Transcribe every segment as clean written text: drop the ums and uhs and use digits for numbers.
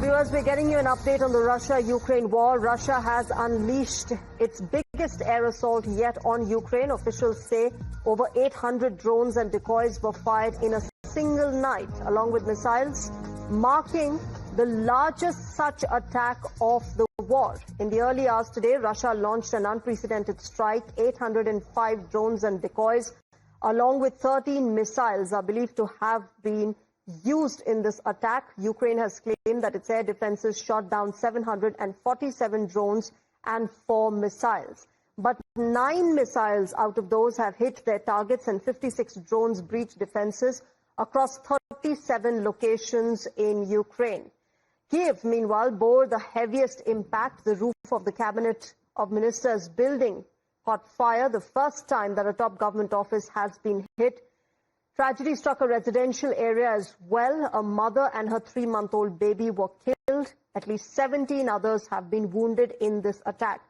Viewers, we're getting you an update on the Russia-Ukraine war. Russia has unleashed its biggest air assault yet on Ukraine. Officials say over 800 drones and decoys were fired in a single night, along with missiles, marking the largest such attack of the war. In the early hours today, Russia launched an unprecedented strike. 805 drones and decoys, along with 13 missiles, are believed to have been used in this attack. Ukraine has claimed that its air defenses shot down 747 drones and 4 missiles. But 9 missiles out of those have hit their targets and 56 drones breached defenses across 37 locations in Ukraine. Kyiv, meanwhile, bore the heaviest impact. The roof of the Cabinet of Ministers building caught fire, the first time that a top government office has been hit. Tragedy struck a residential area as well. A mother and her 3-month-old baby were killed. At least 17 others have been wounded in this attack.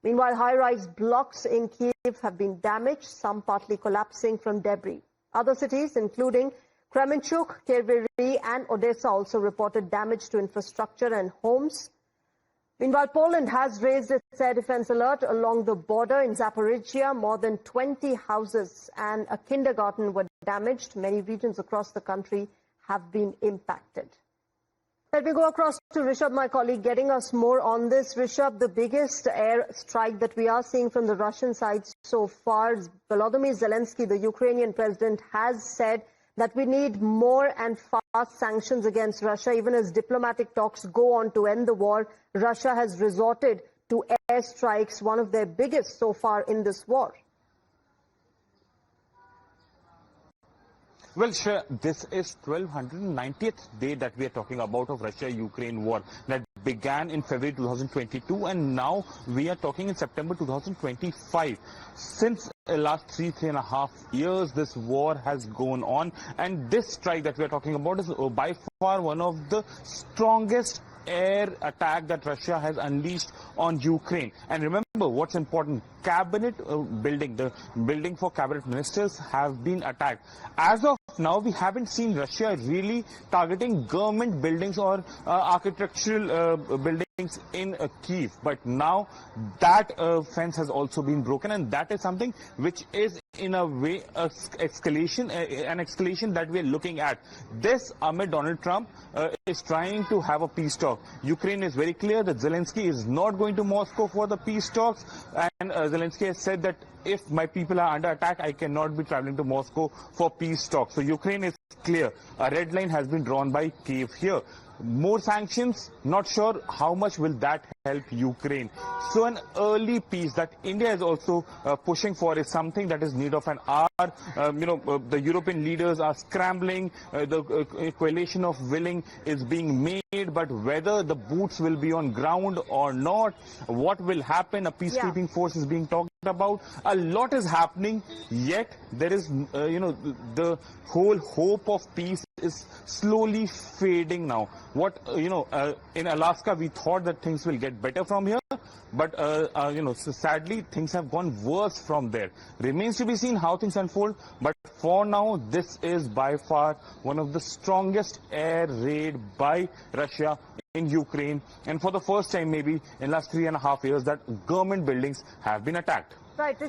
Meanwhile, high-rise blocks in Kyiv have been damaged, some partly collapsing from debris. Other cities, including Kremenchuk, Kyiv, and Odessa, also reported damage to infrastructure and homes. Meanwhile, Poland has raised its air defense alert along the border. In Zaporizhia, more than 20 houses and a kindergarten were damaged. Many regions across the country have been impacted. Let me go across to Rishabh, my colleague, getting us more on this. Rishabh, the biggest air strike that we are seeing from the Russian side so far, Volodymyr Zelensky, the Ukrainian president, has said that we need more and fast sanctions against Russia. Even as diplomatic talks go on to end the war, Russia has resorted to airstrikes, one of their biggest so far in this war. Well, sure, this is 1290th day that we are talking about of Russia-Ukraine war that began in February 2022, and now we are talking in September 2025. Since the last 3.5 years, this war has gone on, and this strike that we are talking about is by far one of the strongest air attack that Russia has unleashed on Ukraine. And remember what's important, cabinet building, the building for cabinet ministers have been attacked. As of now, we haven't seen Russia really targeting government buildings or architectural buildings in Kyiv. But now that fence has also been broken, and that is something which is in a way an escalation that we are looking at. This amid Donald Trump is trying to have a peace talk. Ukraine is very clear that Zelensky is not going to Moscow for the peace talks, and Zelensky has said that if my people are under attack, I cannot be traveling to Moscow for peace talks. So Ukraine is clear. A red line has been drawn by Kyiv here. More sanctions, not sure how much will that help Ukraine. So an early peace that India is also pushing for is something that is need of an hour. The European leaders are scrambling. The coalition of willing is being made, but whether the boots will be on ground or not, what will happen, a peacekeeping force is being talked about. A lot is happening, yet there is, the whole hope of peace is slowly fading now. What, in Alaska, we thought that things will get better from here, but, so sadly, things have gone worse from there. Remains to be seen how things unfold, but for now, this is by far one of the strongest air raid by Russia in Ukraine, and for the first time maybe in the last 3.5 years that government buildings have been attacked. Right.